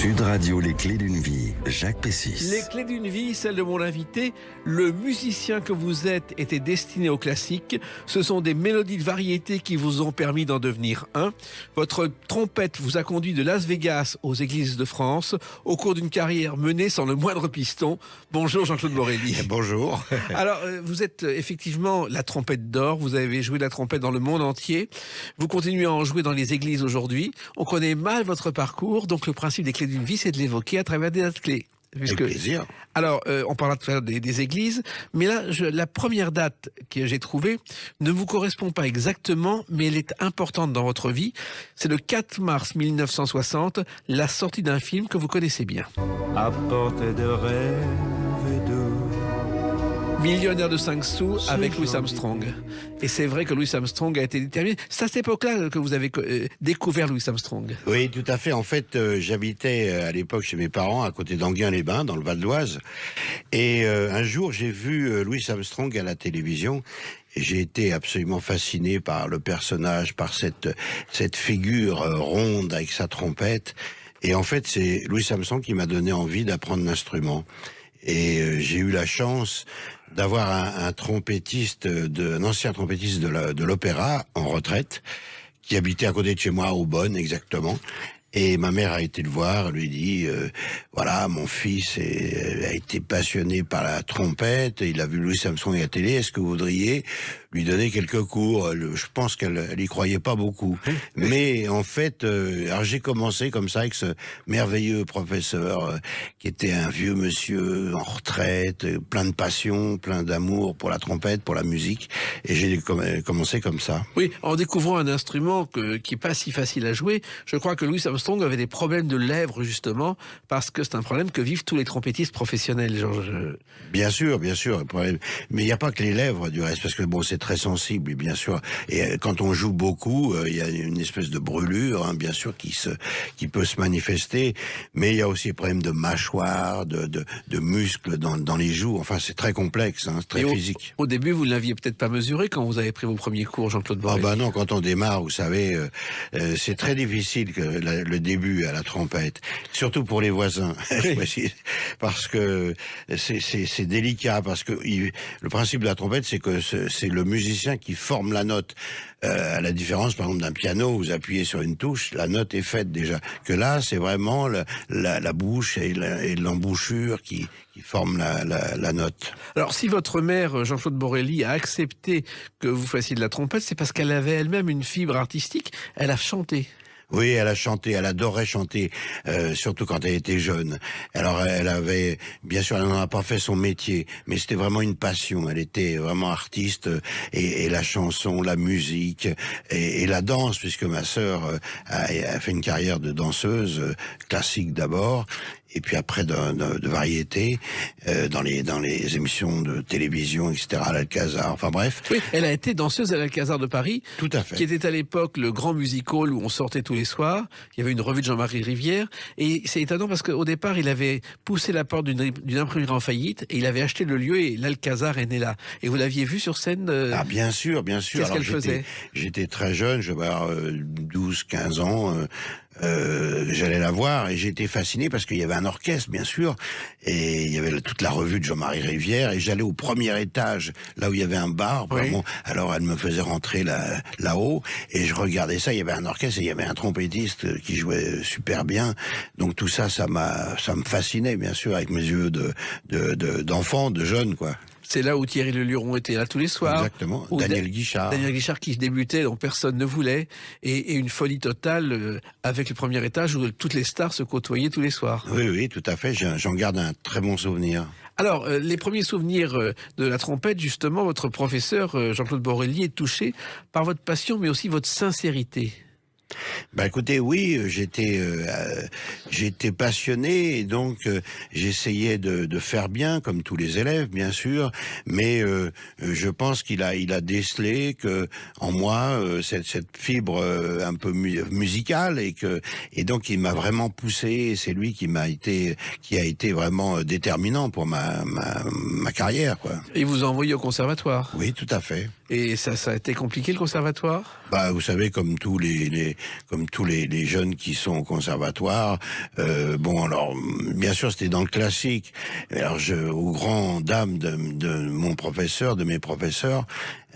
Sud Radio, les clés d'une vie, Jacques Pessis. Les clés d'une vie, celle de mon invité, le musicien que vous êtes était destiné au classique. Ce sont des mélodies de variété qui vous ont permis d'en devenir un. Votre trompette vous a conduit de Las Vegas aux églises de France au cours d'une carrière menée sans le moindre piston. Bonjour Jean-Claude Borelli. Bonjour. Alors, vous êtes effectivement la trompette d'or. Vous avez joué de la trompette dans le monde entier. Vous continuez à en jouer dans les églises aujourd'hui. On connaît mal votre parcours, donc le principe des clés d'une vie, c'est de l'évoquer à travers des dates clés. Avec plaisir. Alors, on parlera tout à l'heure des églises, mais là, la première date que j'ai trouvée ne vous correspond pas exactement, mais elle est importante dans votre vie. C'est le 4 mars 1960, la sortie d'un film que vous connaissez bien. À portée de rêve et de... Millionnaire de 5 sous avec Louis Armstrong. Et c'est vrai que Louis Armstrong a été déterminé. C'est à cette époque-là que vous avez découvert Louis Armstrong. Oui, tout à fait. En fait, j'habitais à l'époque chez mes parents, à côté d'Enghien-les-Bains, dans le Val d'Oise. Et un jour, j'ai vu Louis Armstrong à la télévision. Et j'ai été absolument fasciné par le personnage, par cette figure ronde avec sa trompette. Et en fait, c'est Louis Armstrong qui m'a donné envie d'apprendre l'instrument. Et j'ai eu la chance d'avoir un trompettiste, un ancien trompettiste de l'opéra en retraite, qui habitait à côté de chez moi, à Aubonne exactement. Et ma mère a été le voir, lui dit voilà, mon fils a été passionné par la trompette, il a vu Louis Armstrong à la télé, est-ce que vous voudriez lui donner quelques cours? Je pense qu'elle y croyait pas beaucoup. Mais en fait, alors j'ai commencé comme ça avec ce merveilleux professeur qui était un vieux monsieur en retraite, plein de passion, plein d'amour pour la trompette, pour la musique. Et j'ai commencé comme ça. Oui, en découvrant un instrument qui est pas si facile à jouer, je crois que Louis Armstrong avait des problèmes de lèvres justement, parce que c'est un problème que vivent tous les trompettistes professionnels, Georges. Bien sûr, problème. Mais il n'y a pas que les lèvres du reste, parce que bon, c'est très sensible, bien sûr. Et quand on joue beaucoup, il y a une espèce de brûlure, hein, bien sûr, qui peut se manifester. Mais il y a aussi des problèmes de mâchoire, de muscles dans les joues. Enfin, c'est très complexe, hein, très physique. Au début, vous ne l'aviez peut-être pas mesuré quand vous avez pris vos premiers cours, Jean-Claude Borelli. Ah bah non, quand on démarre, vous savez, c'est très difficile que le début à la trompette, surtout pour les voisins, parce que c'est délicat, parce que le principe de la trompette, c'est que c'est le musicien qui forme la note. À la différence, par exemple, d'un piano, vous appuyez sur une touche, la note est faite déjà. Que là, c'est vraiment la bouche et l'embouchure qui forment la note. Alors, si votre mère, Jean-Claude Borelli, a accepté que vous fassiez de la trompette, c'est parce qu'elle avait elle-même une fibre artistique. Elle a chanté. Oui, elle a chanté, elle adorait chanter, surtout quand elle était jeune. Alors, elle avait, bien sûr, elle n'en a pas fait son métier, mais c'était vraiment une passion. Elle était vraiment artiste, et la chanson, la musique, et la danse, puisque ma sœur a fait une carrière de danseuse, classique d'abord, et puis après de variété, dans les émissions de télévision, etc., à l'Alcazar, enfin bref. Oui, elle a été danseuse à l'Alcazar de Paris. Tout à fait. Qui était à l'époque le grand music hall où on sortait tous les soirs. Il y avait une revue de Jean-Marie Rivière. Et c'est étonnant parce qu'au départ, il avait poussé la porte d'une imprimerie en faillite et il avait acheté le lieu et l'Alcazar est né là. Et vous l'aviez vu sur scène Ah, bien sûr, bien sûr. Qu'est-ce qu'elle faisait? J'étais très jeune, je devais avoir 12, 15 ans. J'allais la voir et j'étais fasciné parce qu'il y avait un orchestre, bien sûr, et il y avait toute la revue de Jean-Marie Rivière, et j'allais au premier étage, là où il y avait un bar. Oui. Bon, alors elle me faisait rentrer là-haut, et je regardais ça, il y avait un orchestre et il y avait un trompettiste qui jouait super bien. Donc tout ça, ça me fascinait, bien sûr, avec mes yeux d'enfant, de jeune, quoi. C'est là où Thierry Leluron était là tous les soirs. Exactement. Daniel Guichard. Daniel Guichard qui débutait, donc personne ne voulait. Et une folie totale avec le premier étage où toutes les stars se côtoyaient tous les soirs. Oui, tout à fait. J'en garde un très bon souvenir. Alors, les premiers souvenirs de la trompette, justement, votre professeur Jean-Claude Borelli est touché par votre passion, mais aussi votre sincérité. Bah écoutez, oui, j'étais passionné, et donc j'essayais de faire bien, comme tous les élèves, bien sûr, mais je pense qu'il a décelé que en moi cette fibre un peu musicale, et donc il m'a vraiment poussé, et c'est lui qui a été vraiment déterminant pour ma carrière, quoi. Et vous envoyez au conservatoire. Oui, tout à fait. Et ça a été compliqué, le conservatoire? Bah, vous savez, comme tous les les jeunes qui sont au conservatoire. Bon, alors bien sûr, c'était dans le classique. Alors, aux grandes dames de mon professeur, de mes professeurs,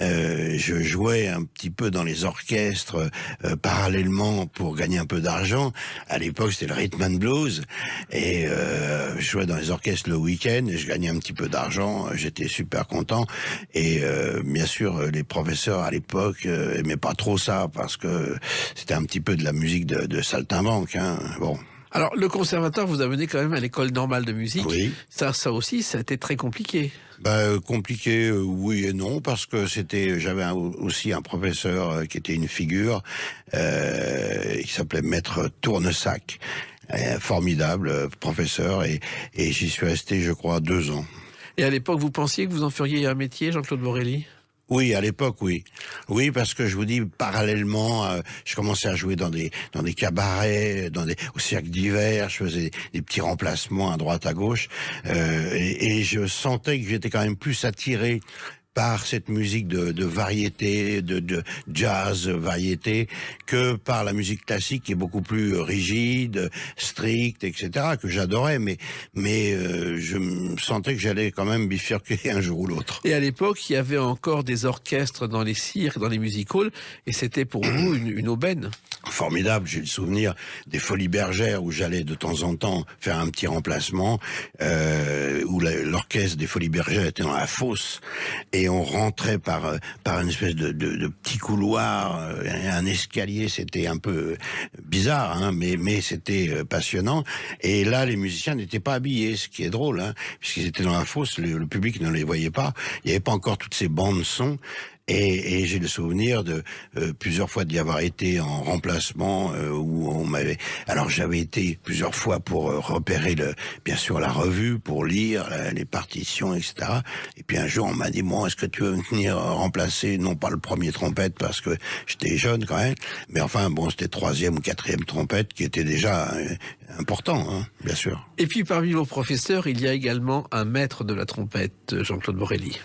je jouais un petit peu dans les orchestres parallèlement pour gagner un peu d'argent. À l'époque, c'était le rhythm and blues, et je jouais dans les orchestres le week-end et je gagnais un petit peu d'argent. J'étais super content. Et bien sûr, les professeurs à l'époque aimaient pas trop ça parce que c'était un petit peu de la musique de saltimbanque. Hein. Bon. Alors, le conservatoire vous a mené quand même à l'école normale de musique. Oui. Ça aussi, ça a été très compliqué. Compliqué, oui et non, parce que j'avais aussi un professeur qui était une figure, il s'appelait Maître Tournesac, formidable professeur, et j'y suis resté, je crois, 2 ans. Et à l'époque, vous pensiez que vous en feriez un métier, Jean-Claude Borelli ? Oui, à l'époque, oui. Oui, parce que je vous dis, parallèlement, je commençais à jouer dans des cabarets, au cirque d'hiver, je faisais des petits remplacements à droite, à gauche, et je sentais que j'étais quand même plus attiré par cette musique de variété, de jazz variété, que par la musique classique qui est beaucoup plus rigide, stricte, etc., que j'adorais, mais je me sentais que j'allais quand même bifurquer un jour ou l'autre. Et à l'époque, il y avait encore des orchestres dans les cirques, dans les music-halls, et c'était pour vous une aubaine. Formidable, j'ai le souvenir des Folies Bergères où j'allais de temps en temps faire un petit remplacement, où l'orchestre des Folies Bergères était dans la fosse, et on rentrait par une espèce de petit couloir, un escalier. C'était un peu bizarre, hein, mais c'était passionnant. Et là, les musiciens n'étaient pas habillés, ce qui est drôle, hein, puisqu'ils étaient dans la fosse, le public ne les voyait pas. Il n'y avait pas encore toutes ces bandes son. Et j'ai le souvenir de plusieurs fois d'y avoir été en remplacement où on m'avait. Alors j'avais été plusieurs fois pour repérer bien sûr la revue, pour lire les partitions, etc. Et puis un jour on m'a dit bon, est-ce que tu veux venir remplacer, non pas le premier trompette parce que j'étais jeune quand même, mais enfin bon, c'était 3e ou 4e trompette qui était déjà important, hein, bien sûr. Et puis parmi vos professeurs, il y a également un maître de la trompette, Jean-Claude Borelli.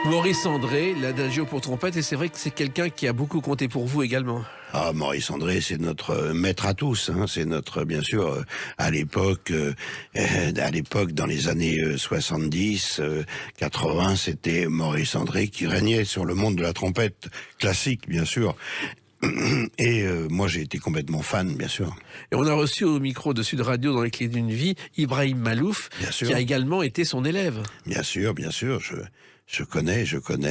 Maurice André, l'adagio pour trompette, et c'est vrai que c'est quelqu'un qui a beaucoup compté pour vous également. Ah, Maurice André, c'est notre maître à tous, hein. C'est notre, bien sûr, à l'époque, dans les années 70, 80, c'était Maurice André qui régnait sur le monde de la trompette classique, bien sûr. Et moi, j'ai été complètement fan, bien sûr. Et on a reçu au micro de Sud Radio dans les Clés d'une vie Ibrahim Malouf, qui a également été son élève. Bien sûr, je connais,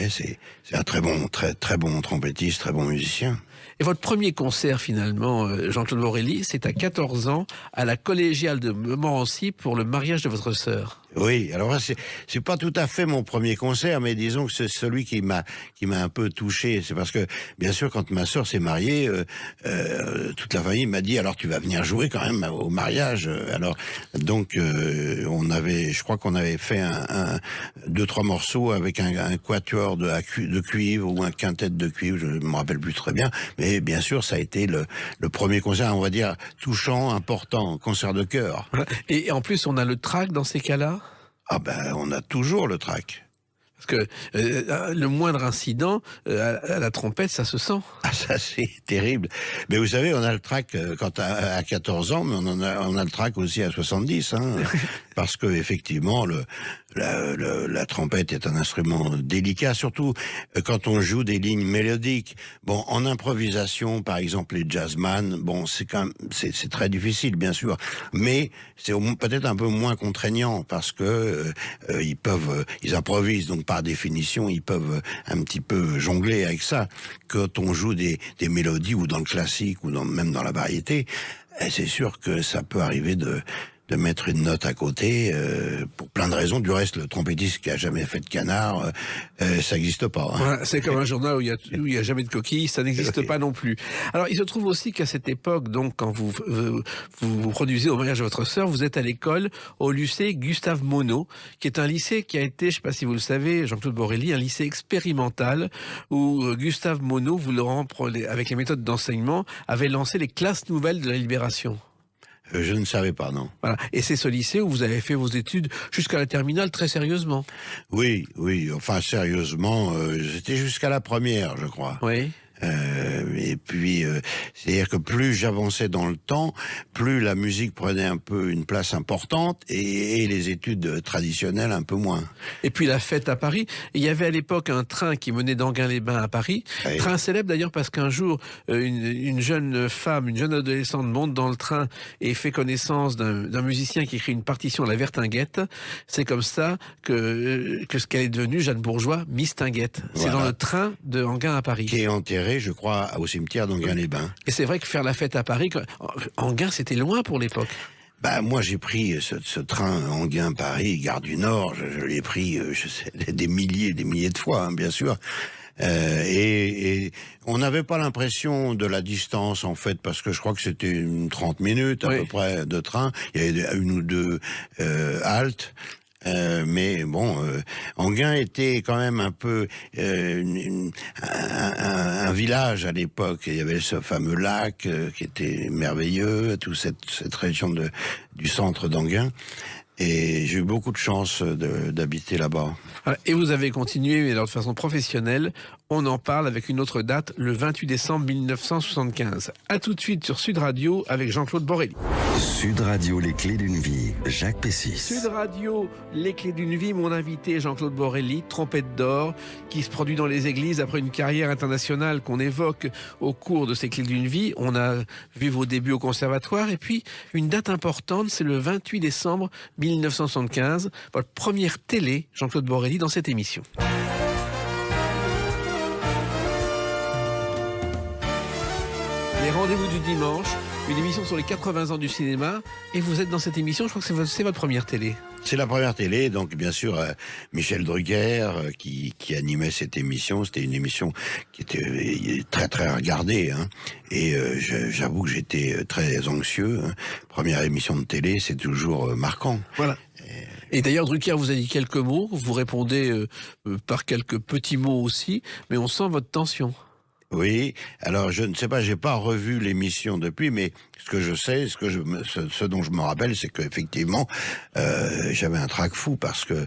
c'est un très bon trompettiste, très bon musicien. Et votre premier concert, finalement, Jean-Claude Borelli, c'est à 14 ans, à la collégiale de Montmorency pour le mariage de votre sœur. Oui, alors c'est pas tout à fait mon premier concert, mais disons que c'est celui qui m'a un peu touché. C'est parce que, bien sûr, quand ma sœur s'est mariée, toute la famille m'a dit, alors tu vas venir jouer quand même au mariage. Alors, donc, je crois qu'on avait fait 2-3 morceaux avec un quatuor de cuivre ou un quintet de cuivre, je me rappelle plus très bien, mais bien sûr, ça a été le premier concert, on va dire, touchant, important, concert de chœur. Et en plus, on a le trac dans ces cas-là? Ah ben, on a toujours le trac. Parce que le moindre incident à la trompette, ça se sent. Ah, ça c'est terrible. Mais vous savez, on a le trac quand à 14 ans, mais on a le trac aussi à 70, hein, parce que effectivement, la trompette est un instrument délicat, surtout quand on joue des lignes mélodiques. Bon, en improvisation, par exemple, les jazzman, bon, c'est très difficile, bien sûr, mais c'est peut-être un peu moins contraignant parce que ils improvisent, donc par définition, ils peuvent un petit peu jongler avec ça. Quand on joue des mélodies ou dans le classique ou même dans la variété, c'est sûr que ça peut arriver de mettre une note à côté pour plein de raisons. Du reste, le trompettiste qui a jamais fait de canard, ça n'existe pas. Hein. Voilà, c'est comme un journal où il y a jamais de coquille, ça n'existe pas non plus. Alors, il se trouve aussi qu'à cette époque, donc, quand vous produisez au mariage de votre sœur, vous êtes à l'école au lycée Gustave Monod, qui est un lycée qui a été, je ne sais pas si vous le savez, Jean-Claude Borelli, un lycée expérimental où Gustave Monod, avec les méthodes d'enseignement, avait lancé les classes nouvelles de la Libération. Je ne savais pas, non. Voilà. Et c'est ce lycée où vous avez fait vos études jusqu'à la terminale très sérieusement. Oui, enfin sérieusement, c'était jusqu'à la première, je crois. Oui. Et puis, c'est-à-dire que plus j'avançais dans le temps, plus la musique prenait un peu une place importante et les études traditionnelles un peu moins. Et puis la fête à Paris. Il y avait à l'époque un train qui menait d'Enghien-les-Bains à Paris. Oui. Train célèbre d'ailleurs parce qu'un jour, une jeune femme, une jeune adolescente monte dans le train et fait connaissance d'un musicien qui écrit une partition à la Vertinguette. C'est comme ça que ce qu'elle est devenue, Jeanne Bourgeois, Miss Tinguette. C'est Voilà. dans le train de Enghien à Paris. Qui est enterré, je crois, au cimetière d'Enghien-les-Bains. Et c'est vrai que faire la fête à Paris, Enghien c'était loin pour l'époque. Bah, moi, j'ai pris ce train Enghien-Paris, Gare du Nord, je l'ai pris, des milliers de fois, hein, bien sûr. Et on n'avait pas l'impression de la distance, en fait, parce que je crois que c'était une 30 minutes, à peu près, de train. Il y avait une ou deux haltes. Mais bon, Enghien était quand même un peu un village à l'époque. Il y avait ce fameux lac qui était merveilleux, toute cette région du centre d'Enghien. Et j'ai eu beaucoup de chance d'habiter là-bas. Voilà. Et vous avez continué, mais alors de façon professionnelle. On en parle avec une autre date, le 28 décembre 1975. À tout de suite sur Sud Radio avec Jean-Claude Borelli. Sud Radio, les clés d'une vie, Jacques Pessis. Sud Radio, les clés d'une vie, mon invité Jean-Claude Borelli, trompette d'or, qui se produit dans les églises après une carrière internationale qu'on évoque au cours de ces clés d'une vie. On a vu vos débuts au conservatoire et puis une date importante, c'est le 28 décembre 1975, votre première télé, Jean-Claude Borelli, dans cette émission. Les rendez-vous du dimanche, une émission sur les 80 ans du cinéma, et vous êtes dans cette émission, je crois que c'est votre première télé. C'est la première télé, donc bien sûr Michel Drucker qui animait cette émission. C'était une émission qui était très très regardée, hein. Et j'avoue que j'étais très anxieux, hein. Première émission de télé, c'est toujours marquant. Voilà. Et d'ailleurs, Drucker vous a dit quelques mots, vous répondez par quelques petits mots aussi, mais on sent votre tension. Oui, alors je ne sais pas, j'ai pas revu l'émission depuis, mais ce que je sais, ce dont je me rappelle, c'est qu'effectivement, j'avais un trac fou parce que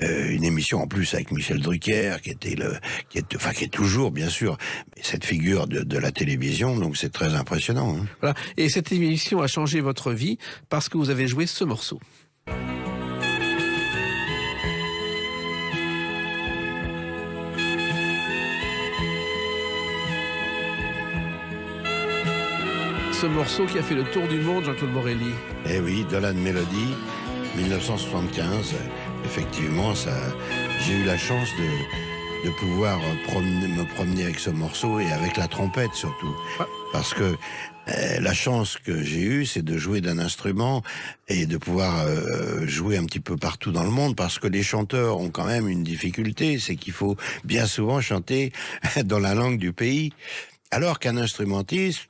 une émission en plus avec Michel Drucker, qui est toujours bien sûr cette figure de la télévision, donc c'est très impressionnant, hein. Voilà. Et cette émission a changé votre vie parce que vous avez joué ce morceau. Ce morceau qui a fait le tour du monde, Jean-Claude Borelli. Eh oui, Dolan Melody, 1975. Effectivement, j'ai eu la chance de pouvoir me promener avec ce morceau et avec la trompette surtout. Ouais. Parce que la chance que j'ai eue, c'est de jouer d'un instrument et de pouvoir jouer un petit peu partout dans le monde, parce que les chanteurs ont quand même une difficulté, c'est qu'il faut bien souvent chanter dans la langue du pays, alors qu'un instrumentiste,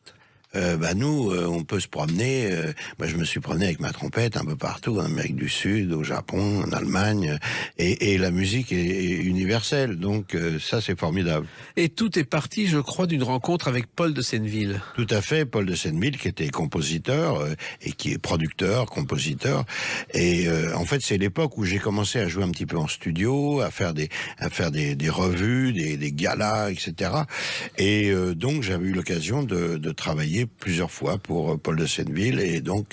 nous, on peut se promener. Moi, je me suis promené avec ma trompette un peu partout, en Amérique du Sud, au Japon, en Allemagne, et la musique est universelle. Donc, ça, c'est formidable. Et tout est parti, je crois, d'une rencontre avec Paul de Senneville. Tout à fait, Paul de Senneville, qui était compositeur et qui est producteur, compositeur. Et en fait, c'est l'époque où j'ai commencé à jouer un petit peu en studio, à faire des revues, des galas, etc. Et donc, j'avais eu l'occasion de travailler plusieurs fois pour Paul de Senneville, et donc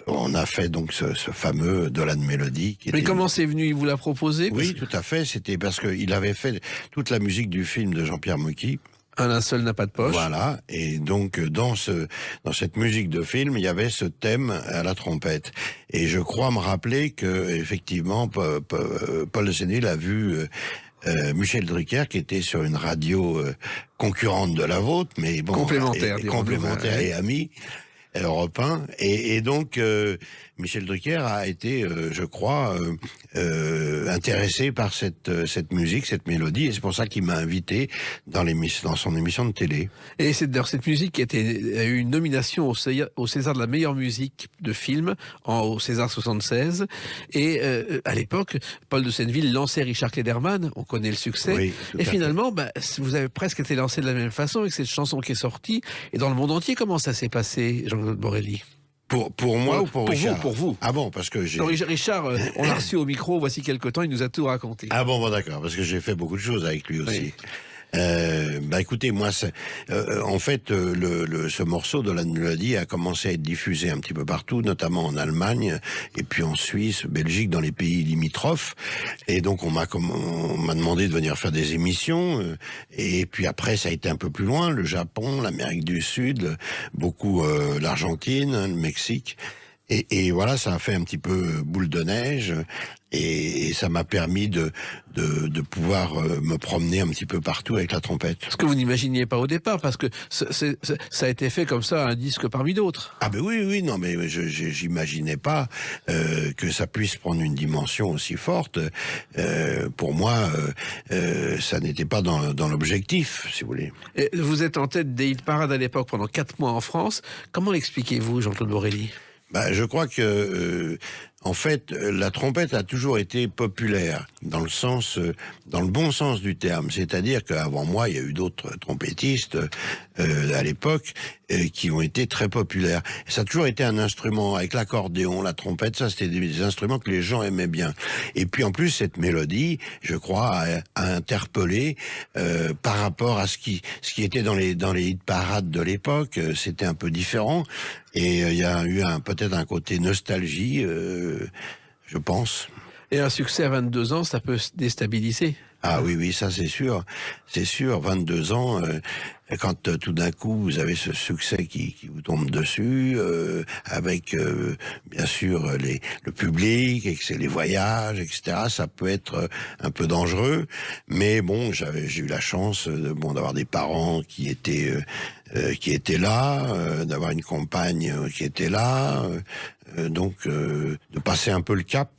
on a fait donc ce fameux Dolan Melody. Mais comment c'est venu? Il vous l'a proposé? Oui, tout à fait. C'était parce qu'il avait fait toute la musique du film de Jean-Pierre Mocky. Un linceul n'a pas de poche. Voilà, et donc dans cette musique de film, il y avait ce thème à la trompette. Et je crois me rappeler que effectivement Paul de Senneville a vu Michel Drucker, qui était sur une radio concurrente de la vôtre, mais bon, complémentaire et ami, Europe 1, et donc Michel Drucker a été, je crois, intéressé par cette musique, cette mélodie, et c'est pour ça qu'il m'a invité dans son émission de télé. Et c'est d'ailleurs cette musique qui a eu une nomination au César de la meilleure musique de film, au César 76. Et à l'époque, Paul de Senneville lançait Richard Klederman, on connaît le succès. Oui, et finalement, vous avez presque été lancé de la même façon avec cette chanson qui est sortie. Et dans le monde entier, comment ça s'est passé, Jean-Claude Borelli? Pour moi ou pour Richard? Pour vous. Ah bon, parce que j'ai... Non, Richard, on l'a reçu au micro, voici quelque temps, il nous a tout raconté. Ah bon, d'accord, parce que j'ai fait beaucoup de choses avec lui aussi. Oui. Écoutez, moi, en fait, ce morceau de la mélodie a commencé à être diffusé un petit peu partout, notamment en Allemagne, et puis en Suisse, Belgique, dans les pays limitrophes. Et donc, on m'a demandé de venir faire des émissions. Et puis après, ça a été un peu plus loin, le Japon, l'Amérique du Sud, beaucoup l'Argentine, le Mexique. Et voilà, ça a fait un petit peu boule de neige et ça m'a permis de pouvoir me promener un petit peu partout avec la trompette. Ce que vous n'imaginiez pas au départ, parce que ça a été fait comme ça, un disque parmi d'autres. Ah ben oui, non mais j'imaginais pas que ça puisse prendre une dimension aussi forte. Pour moi, ça n'était pas dans l'objectif, si vous voulez. Et vous êtes en tête des hit parades à l'époque pendant 4 mois en France. Comment l'expliquez-vous, Jean-Claude Borelli? Je crois que, en fait, la trompette a toujours été populaire dans le bon sens du terme. C'est-à-dire qu'avant moi, il y a eu d'autres trompettistes à l'époque qui ont été très populaires. Ça a toujours été un instrument avec l'accordéon, la trompette. Ça, c'était des instruments que les gens aimaient bien. Et puis en plus, cette mélodie, je crois, a interpellé par rapport à ce qui était dans les hit parades de l'époque. C'était un peu différent. Et il y a eu peut-être un côté nostalgie, je pense. Et un succès à 22 ans, ça peut déstabiliser. Ah oui, ça c'est sûr. C'est sûr, 22 ans, quand tout d'un coup vous avez ce succès qui vous tombe dessus, avec bien sûr le public, et que c'est les voyages, etc., ça peut être un peu dangereux. Mais bon, j'ai eu la chance d'avoir des parents qui étaient là, d'avoir une compagne qui était là, donc de passer un peu le cap.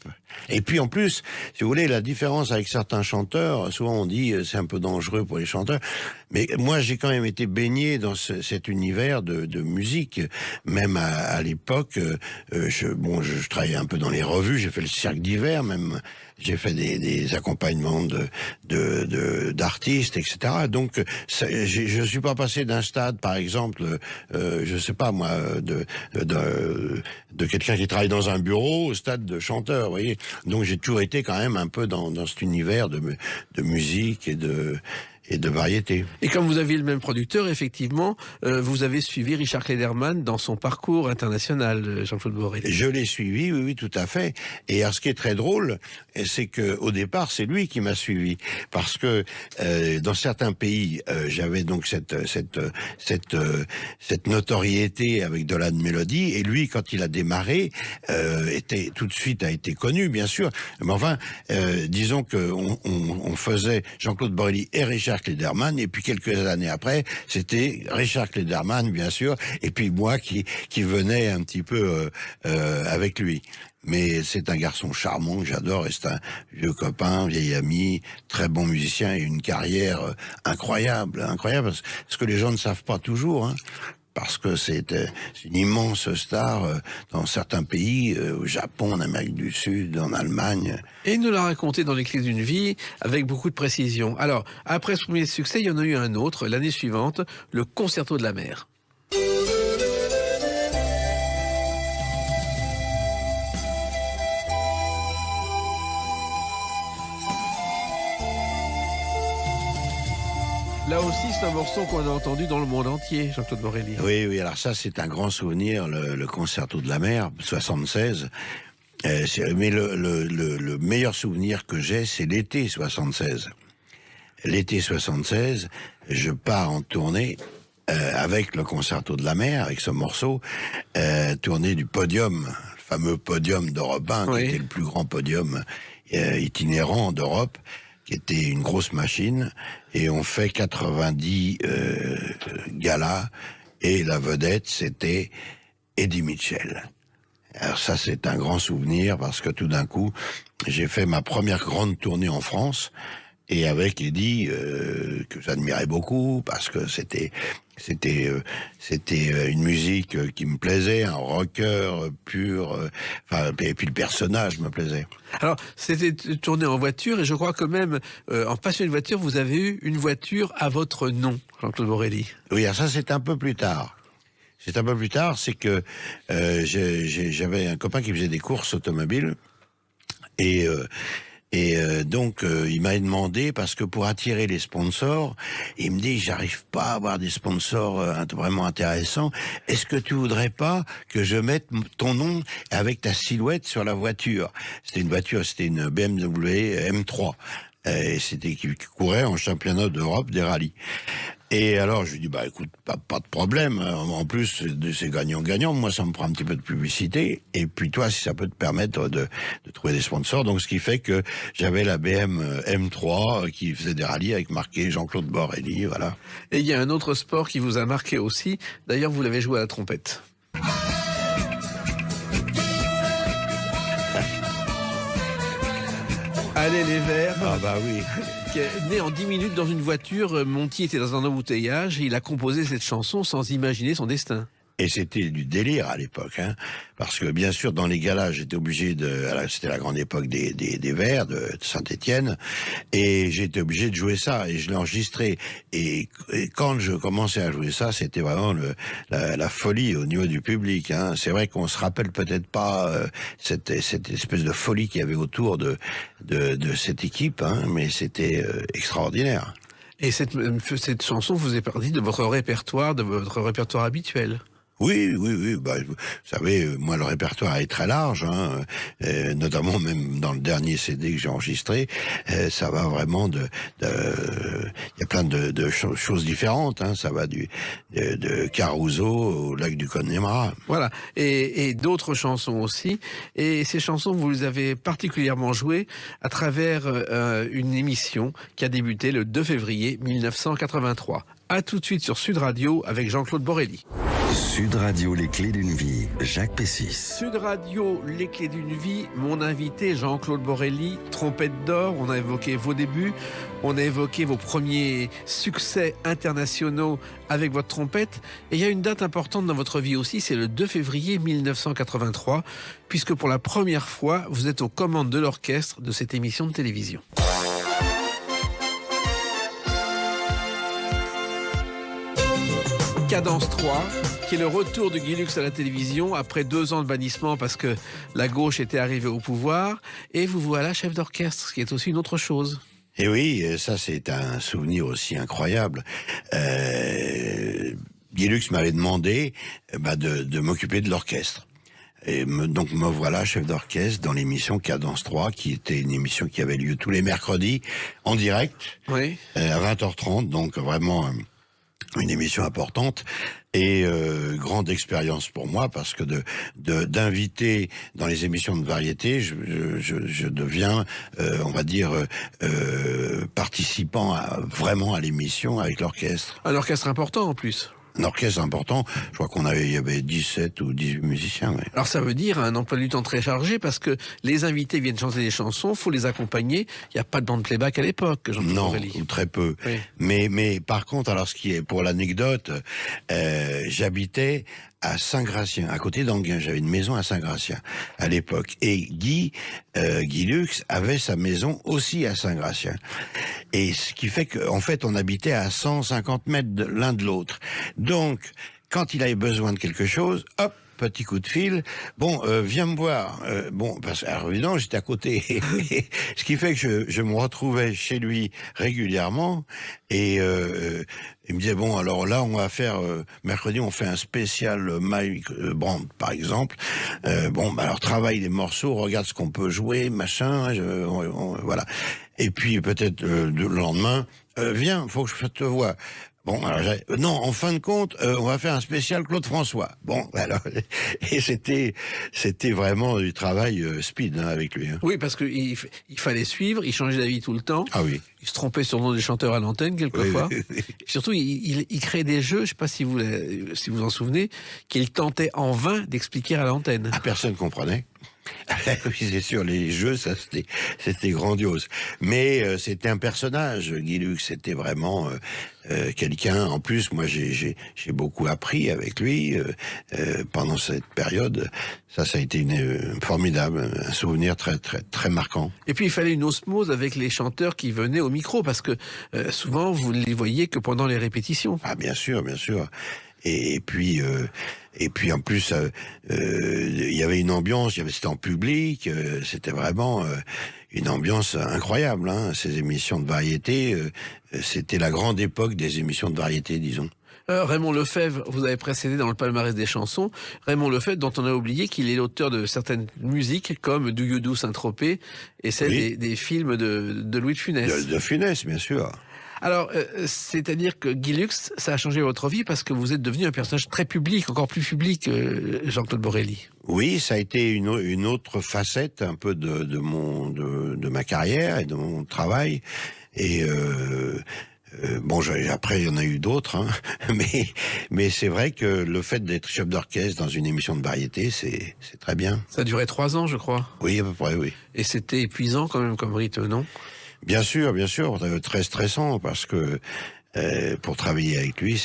Et puis en plus, si vous voulez, la différence avec certains chanteurs, souvent on dit c'est un peu dangereux pour les chanteurs, mais moi j'ai quand même été baigné dans cet univers de musique, même à l'époque. Je travaillais un peu dans les revues, j'ai fait le cirque d'hiver, même j'ai fait des accompagnements d'artistes, etc. Donc je suis pas passé d'un stade, par exemple, je sais pas moi, de quelqu'un qui travaille dans un bureau au stade de chanteur, vous voyez. Donc j'ai toujours été quand même un peu dans cet univers de musique et de variété. Et comme vous aviez le même producteur, effectivement, vous avez suivi Richard Klederman dans son parcours international, Jean-Claude Borelli. Je l'ai suivi, oui, tout à fait. Et alors, ce qui est très drôle, c'est que au départ, c'est lui qui m'a suivi, parce que dans certains pays, j'avais donc cette notoriété avec de la mélodie, et lui, quand il a démarré, tout de suite a été connu, bien sûr. Mais enfin, disons que on faisait Jean-Claude Borelli et Richard Klederman, et puis quelques années après, c'était Richard Klederman, bien sûr, et puis moi qui venais un petit peu avec lui. Mais c'est un garçon charmant que j'adore, et c'est un vieux copain, vieil ami, très bon musicien, et une carrière incroyable, ce que les gens ne savent pas toujours, hein. Parce que c'est une immense star dans certains pays, au Japon, en Amérique du Sud, en Allemagne. Et il nous l'a raconté dans Les Clés d'une vie, avec beaucoup de précision. Alors, après ce premier succès, il y en a eu un autre, l'année suivante, le Concerto de la mer. Là aussi, c'est un morceau qu'on a entendu dans le monde entier, Jean-Claude Borelli. Oui, alors ça, c'est un grand souvenir, le Concerto de la mer, 76. Mais le meilleur souvenir que j'ai, c'est l'été 76. L'été 76, je pars en tournée avec le Concerto de la mer, avec ce morceau, tournée du podium, le fameux podium d'Europe 1, oui, qui était le plus grand podium itinérant d'Europe, qui était une grosse machine, et on fait 90 galas, et la vedette, c'était Eddie Mitchell. Alors ça, c'est un grand souvenir, parce que tout d'un coup, j'ai fait ma première grande tournée en France, et avec Eddie, que j'admirais beaucoup, parce que c'était une musique qui me plaisait, un rocker pur, et puis le personnage me plaisait. Alors, c'était tourné en voiture, et je crois que même, en passionné de voiture, vous avez eu une voiture à votre nom, Jean-Claude Borelli. Oui, alors ça, c'est un peu plus tard. C'est un peu plus tard, c'est que j'avais un copain qui faisait des courses automobiles et donc il m'a demandé, parce que pour attirer les sponsors, il me dit j'arrive pas à avoir des sponsors vraiment intéressants. Est-ce que tu voudrais pas que je mette ton nom avec ta silhouette sur la voiture? C'était une BMW M3. Et c'était qui courait en championnat d'Europe des rallyes. Et alors, je lui dis, bah écoute, pas de problème. En plus, c'est gagnant-gagnant. Moi, ça me prend un petit peu de publicité. Et puis toi, si ça peut te permettre de trouver des sponsors. Donc, ce qui fait que j'avais la BM M3 qui faisait des rallyes avec marqué Jean-Claude Borelli, voilà. Et il y a un autre sport qui vous a marqué aussi. D'ailleurs, vous l'avez joué à la trompette. Allez les Verts. Ah bah oui. Né en 10 minutes dans une voiture, Monty était dans un embouteillage et il a composé cette chanson sans imaginer son destin. Et c'était du délire à l'époque, hein, parce que bien sûr dans les galas j'étais obligé c'était la grande époque des Verts de Saint-Étienne, et j'étais obligé de jouer ça et je l'ai enregistré. Et quand je commençais à jouer ça, c'était vraiment la folie au niveau du public. Hein. C'est vrai qu'on se rappelle peut-être pas cette espèce de folie qu'il y avait autour de cette équipe, hein, mais c'était extraordinaire. Et cette chanson faisait partie de votre répertoire habituel. Oui. Bah, vous savez, moi, le répertoire est très large, hein, notamment même dans le dernier CD que j'ai enregistré. Ça va vraiment il y a plein de choses différentes. Hein, ça va de Caruso au lac du Connemara. Voilà, et d'autres chansons aussi. Et ces chansons, vous les avez particulièrement jouées à travers une émission qui a débuté le 2 février 1983. À tout de suite sur Sud Radio avec Jean-Claude Borelli. Sud Radio, les clés d'une vie, Jacques Pessis. Sud Radio, les clés d'une vie, mon invité Jean-Claude Borelli, trompette d'or. On a évoqué vos débuts, on a évoqué vos premiers succès internationaux avec votre trompette. Et il y a une date importante dans votre vie aussi, c'est le 2 février 1983, puisque pour la première fois, vous êtes aux commandes de l'orchestre de cette émission de télévision. Cadence 3, qui est le retour de Guy Lux à la télévision après 2 ans de bannissement parce que la gauche était arrivée au pouvoir. Et vous voilà chef d'orchestre, ce qui est aussi une autre chose. Et oui, ça c'est un souvenir aussi incroyable. Guy Lux m'avait demandé de m'occuper de l'orchestre. Et donc me voilà chef d'orchestre dans l'émission Cadence 3, qui était une émission qui avait lieu tous les mercredis en direct, Oui. À 20h30, donc vraiment une émission importante et grande expérience pour moi, parce que d'inviter dans les émissions de variété, je deviens, on va dire, participant vraiment à l'émission avec l'orchestre. Un orchestre important en plus. Un orchestre important, je crois il y avait 17 ou 18 musiciens. Ouais. Alors ça veut dire un emploi du temps très chargé parce que les invités viennent chanter des chansons, faut les accompagner. Il n'y a pas de bande playback à l'époque, Jean-Claude Borelli. Non, très peu. Oui. Mais par contre, alors ce qui est pour l'anecdote, j'habitais à Saint-Gratien, à côté d'Anguin. J'avais une maison à Saint-Gratien à l'époque. Et Guy Lux avait sa maison aussi à Saint-Gratien. Et ce qui fait qu'en fait, on habitait à 150 mètres l'un de l'autre. Donc, quand il avait besoin de quelque chose, hop, petit coup de fil, viens me voir. Parce que, alors évidemment, j'étais à côté. Ce qui fait que je me retrouvais chez lui régulièrement, et il me disait, alors là, on va faire, mercredi, on fait un spécial Mike Brandt, par exemple. Alors travaille les morceaux, regarde ce qu'on peut jouer, machin, voilà. Et puis peut-être le lendemain, viens, faut que je te voie. Non, en fin de compte, on va faire un spécial Claude François. Et c'était vraiment du travail speed avec lui. Hein. Oui, parce qu'il fallait suivre, il changeait d'avis tout le temps. Ah oui. Il se trompait sur le nom des chanteurs à l'antenne quelquefois. Oui. Surtout, il créait des jeux, je ne sais pas si vous en souvenez, qu'il tentait en vain d'expliquer à l'antenne. Ah, personne comprenait. Oui, c'est sûr, les jeux, ça c'était grandiose. Mais c'était un personnage, Guy Lux, c'était vraiment quelqu'un. En plus, moi, j'ai beaucoup appris avec lui pendant cette période. Ça a été formidable, un souvenir très très très marquant. Et puis il fallait une osmose avec les chanteurs qui venaient au micro, parce que souvent vous ne les voyez que pendant les répétitions. Ah bien sûr, bien sûr. Et puis en plus, il y avait une ambiance, c'était en public, c'était vraiment une ambiance incroyable. Hein. Ces émissions de variété, c'était la grande époque des émissions de variété, disons. Raymond Lefebvre, vous avez précédé dans le palmarès des chansons. Raymond Lefebvre, dont on a oublié qu'il est l'auteur de certaines musiques comme Do You Do Saint-Tropez et celle des films de Louis de Funès. De Funès, bien sûr. Alors, c'est-à-dire que Guy Lux, ça a changé votre vie parce que vous êtes devenu un personnage très public, encore plus public, Jean-Claude Borelli. Oui, ça a été une autre facette un peu de ma carrière et de mon travail. Et bon, après, il y en a eu d'autres, hein, mais c'est vrai que le fait d'être chef d'orchestre dans une émission de variété, c'est très bien. Ça a duré 3 ans, je crois. Oui, à peu près, oui. Et c'était épuisant quand même comme rythme, non ? Bien sûr, très stressant, parce que pour travailler avec lui,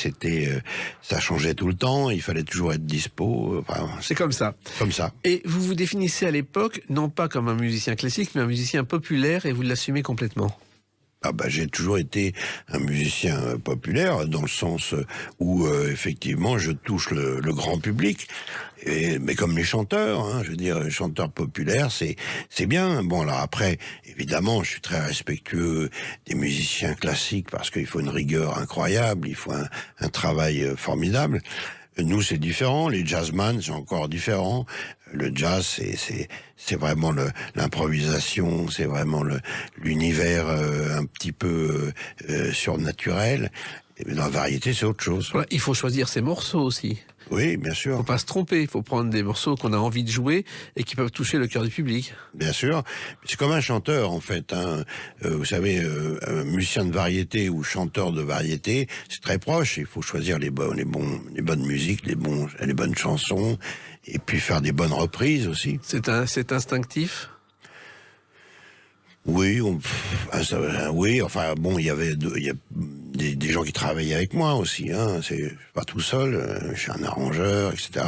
ça changeait tout le temps, il fallait toujours être dispo. Enfin, c'est comme ça. Comme ça. Et vous vous définissez à l'époque, non pas comme un musicien classique, mais un musicien populaire, et vous l'assumez complètement. Ah bah, j'ai toujours été un musicien populaire, dans le sens où effectivement je touche le grand public, mais comme les chanteurs, hein, je veux dire, les chanteurs populaires, c'est bien. Bon, alors après, évidemment, je suis très respectueux des musiciens classiques parce qu'il faut une rigueur incroyable, il faut un travail formidable. Nous, c'est différent. Les jazzman, c'est encore différent. Le jazz, c'est vraiment l'improvisation, c'est vraiment l'univers un petit peu surnaturel. Et dans la variété, c'est autre chose. Voilà, il faut choisir ses morceaux aussi. Oui, bien sûr. Il ne faut pas se tromper. Il faut prendre des morceaux qu'on a envie de jouer et qui peuvent toucher le cœur du public. Bien sûr. C'est comme un chanteur, en fait. Hein. Vous savez, un musicien de variété ou chanteur de variété, c'est très proche. Il faut choisir les bonnes musiques, les bonnes chansons, et puis faire des bonnes reprises aussi. C'est instinctif. Oui, enfin bon, il y a des gens qui travaillaient avec moi aussi, hein. C'est pas tout seul, je suis un arrangeur, etc.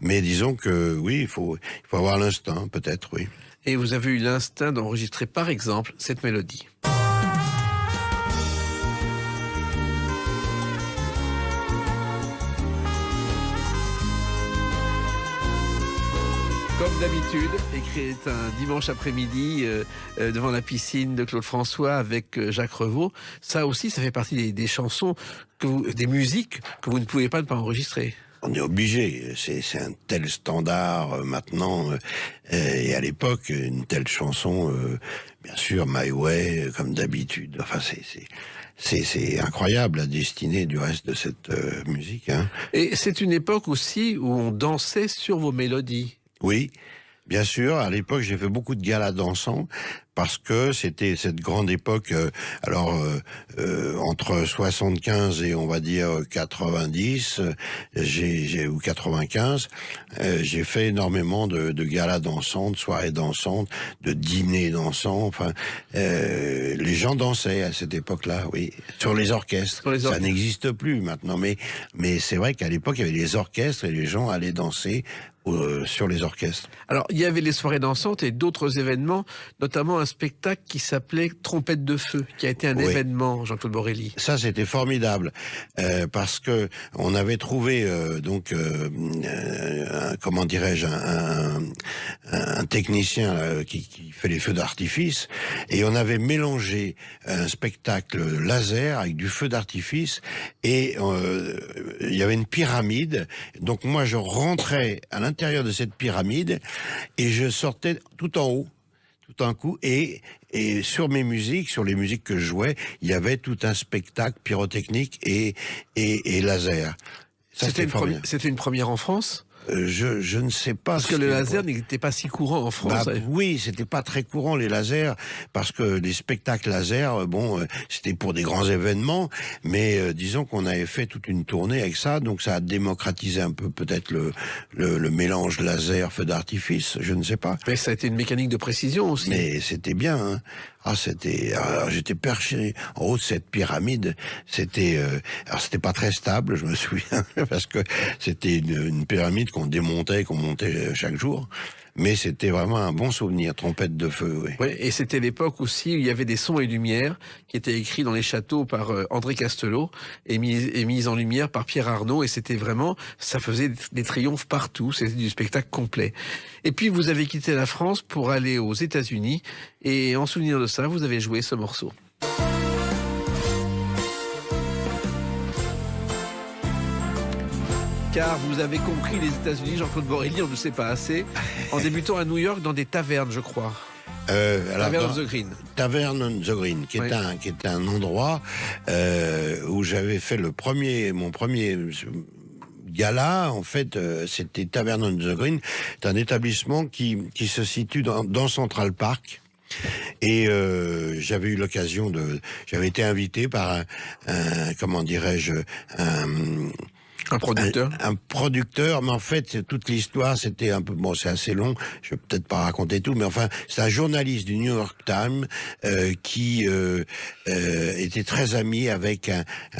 Mais disons que oui, il faut avoir l'instinct, peut-être, oui. Et vous avez eu l'instinct d'enregistrer, par exemple, cette mélodie. Comme d'habitude, écrit un dimanche après-midi devant la piscine de Claude François avec Jacques Revaux. Ça aussi, ça fait partie des chansons, des musiques que vous ne pouvez pas ne pas enregistrer. On est obligé, c'est un tel standard maintenant, et à l'époque, une telle chanson, bien sûr, My Way, comme d'habitude. Enfin, c'est incroyable la destinée du reste de cette musique. Hein. Et c'est une époque aussi où on dansait sur vos mélodies. Oui, bien sûr. À l'époque, j'ai fait beaucoup de galas dansants parce que c'était cette grande époque. Entre 75 et on va dire 90, ou 95, j'ai fait énormément de galas dansants, de soirées dansantes, de dîners dansants. Enfin, les gens dansaient à cette époque-là, oui, sur les orchestres. Ça n'existe plus maintenant, mais c'est vrai qu'à l'époque, il y avait les orchestres et les gens allaient danser sur les orchestres. Alors, il y avait les soirées dansantes et d'autres événements, notamment un spectacle qui s'appelait Trompette de Feu, qui a été un événement, Jean-Claude Borelli. Ça, c'était formidable, parce que on avait trouvé comment dirais-je, un technicien qui fait les feux d'artifice, et on avait mélangé un spectacle laser avec du feu d'artifice, et il y avait une pyramide. Donc moi, je rentrais à l'intérieur de cette pyramide et je sortais tout en haut, tout d'un coup, et sur mes musiques, sur les musiques que je jouais, il y avait tout un spectacle pyrotechnique et laser. C'était une première en France ? Je ne sais pas. Parce que le laser n'était pas si courant en France. Oui, c'était pas très courant les lasers, parce que les spectacles laser, c'était pour des grands événements, mais disons qu'on avait fait toute une tournée avec ça, donc ça a démocratisé un peu peut-être le mélange laser feu d'artifice, je ne sais pas. Mais ça a été une mécanique de précision aussi. Mais c'était bien, hein. J'étais perché en haut de cette pyramide. C'était pas très stable, je me souviens, parce que c'était une pyramide qu'on démontait, qu'on montait chaque jour. Mais c'était vraiment un bon souvenir, trompette de feu. Oui. Ouais, et c'était l'époque aussi où il y avait des sons et lumières qui étaient écrits dans les châteaux par André Castelot et mis en lumière par Pierre Arnaud. Et c'était vraiment, ça faisait des triomphes partout. C'était du spectacle complet. Et puis vous avez quitté la France pour aller aux États-Unis. Et en souvenir de ça, vous avez joué ce morceau. Car vous avez compris, les États-Unis, Jean-Claude Borelli, on ne sait pas assez, en débutant à New York dans des tavernes, je crois. Taverne on the Green. Taverne on the Green, qui est un endroit où j'avais fait mon premier gala. En fait, c'était Taverne on the Green. C'est un établissement qui se situe dans Central Park. Et j'avais eu l'occasion j'avais été invité par comment dirais-je, Un producteur. Un producteur, mais en fait, toute l'histoire, c'était un peu... Bon, c'est assez long, je vais peut-être pas raconter tout, mais enfin, c'est un journaliste du New York Times qui était très ami avec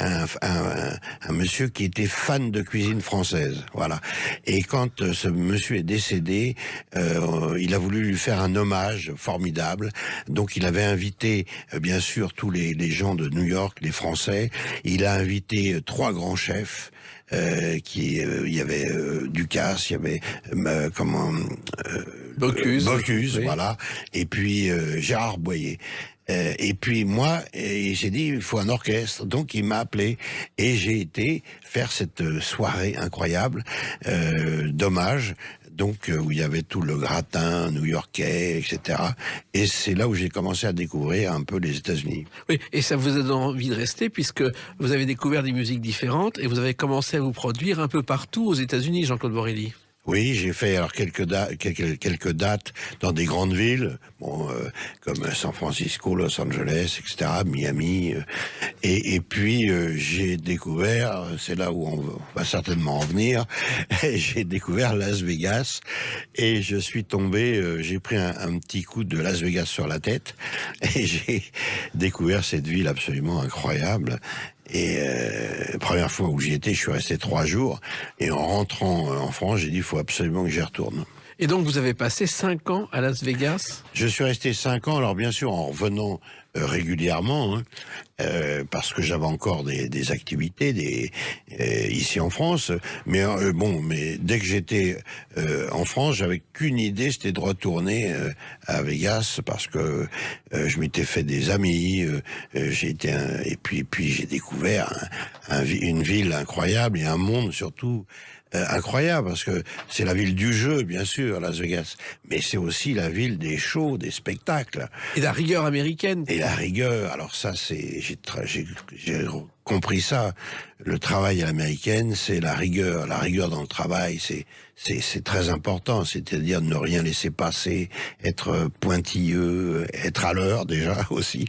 un monsieur qui était fan de cuisine française, voilà. Et quand ce monsieur est décédé, il a voulu lui faire un hommage formidable. Donc, il avait invité, bien sûr, tous les gens de New York, les Français. Il a invité 3 grands chefs. Il y avait Ducasse, il y avait Bocuse, oui. Voilà, et puis Gérard Boyer. Et puis moi, j'ai dit il faut un orchestre, donc il m'a appelé et j'ai été faire cette soirée incroyable d'hommage. Donc, où il y avait tout le gratin new-yorkais, etc. Et c'est là où j'ai commencé à découvrir un peu les États-Unis. Oui, et ça vous a donné envie de rester, puisque vous avez découvert des musiques différentes et vous avez commencé à vous produire un peu partout aux États-Unis, Jean-Claude Borelli. Oui, j'ai fait alors quelques dates dans des grandes villes, comme San Francisco, Los Angeles, etc., Miami, et puis j'ai découvert, c'est là où on va certainement en venir, j'ai découvert Las Vegas et je suis tombé, j'ai pris un petit coup de Las Vegas sur la tête et j'ai découvert cette ville absolument incroyable. Et première fois où j'y étais, je suis resté 3 jours. Et en rentrant en France, j'ai dit, il faut absolument que j'y retourne. Et donc, vous avez passé 5 ans à Las Vegas? Je suis resté 5 ans, alors bien sûr, en revenant régulièrement, hein, parce que j'avais encore des activités ici en France. Mais mais dès que j'étais en France, j'avais qu'une idée, c'était de retourner à Vegas, parce que je m'étais fait des amis, et puis j'ai découvert une ville incroyable et un monde surtout incroyable, parce que c'est la ville du jeu, bien sûr, Las Vegas, mais c'est aussi la ville des shows, des spectacles. Et la rigueur américaine. Et la rigueur, alors ça, j'ai compris ça. Le travail à l'américaine, c'est la rigueur dans le travail, c'est très important, c'est-à-dire ne rien laisser passer, être pointilleux, être à l'heure déjà aussi.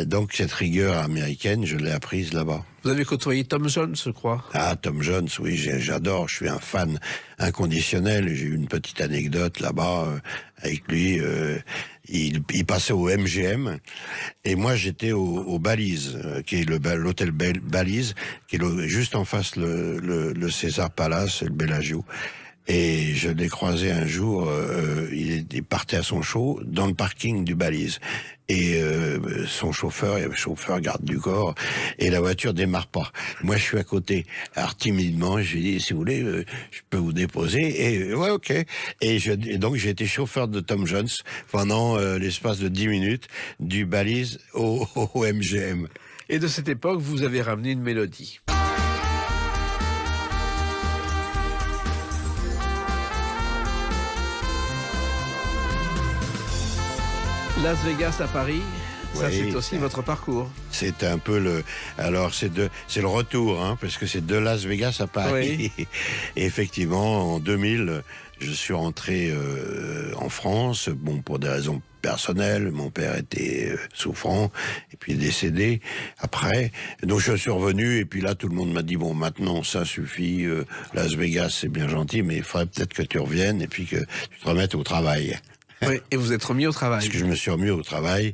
Donc cette rigueur américaine, je l'ai apprise là-bas. Vous avez côtoyé Tom Jones, je crois. Ah, Tom Jones, oui, j'adore, je suis un fan inconditionnel. J'ai eu une petite anecdote là-bas avec lui. Il passait au MGM et moi j'étais au Balise, qui est l'hôtel Balise, qui est juste en face le César Palace et le Bellagio. Et je l'ai croisé un jour, il partait à son show dans le parking du Balise. Et son chauffeur, il y avait chauffeur, garde du corps, et la voiture démarre pas. Moi, je suis à côté. Alors, timidement, je lui dis, si vous voulez, je peux vous déposer. Et ouais, ok. Et donc, j'ai été chauffeur de Tom Jones pendant l'espace de 10 minutes, du Balise au MGM. Et de cette époque, vous avez ramené une mélodie. Las Vegas à Paris, ça c'est aussi votre parcours. C'est un peu alors c'est le retour, hein, parce que c'est de Las Vegas à Paris. Oui. Et effectivement, en 2000, je suis rentré en France, pour des raisons personnelles. Mon père était souffrant et puis décédé après. Donc je suis revenu et puis là tout le monde m'a dit bon, maintenant ça suffit. Las Vegas c'est bien gentil, mais il faudrait peut-être que tu reviennes et puis que tu te remettes au travail. Oui, et vous êtes remis au travail. Parce que je me suis remis au travail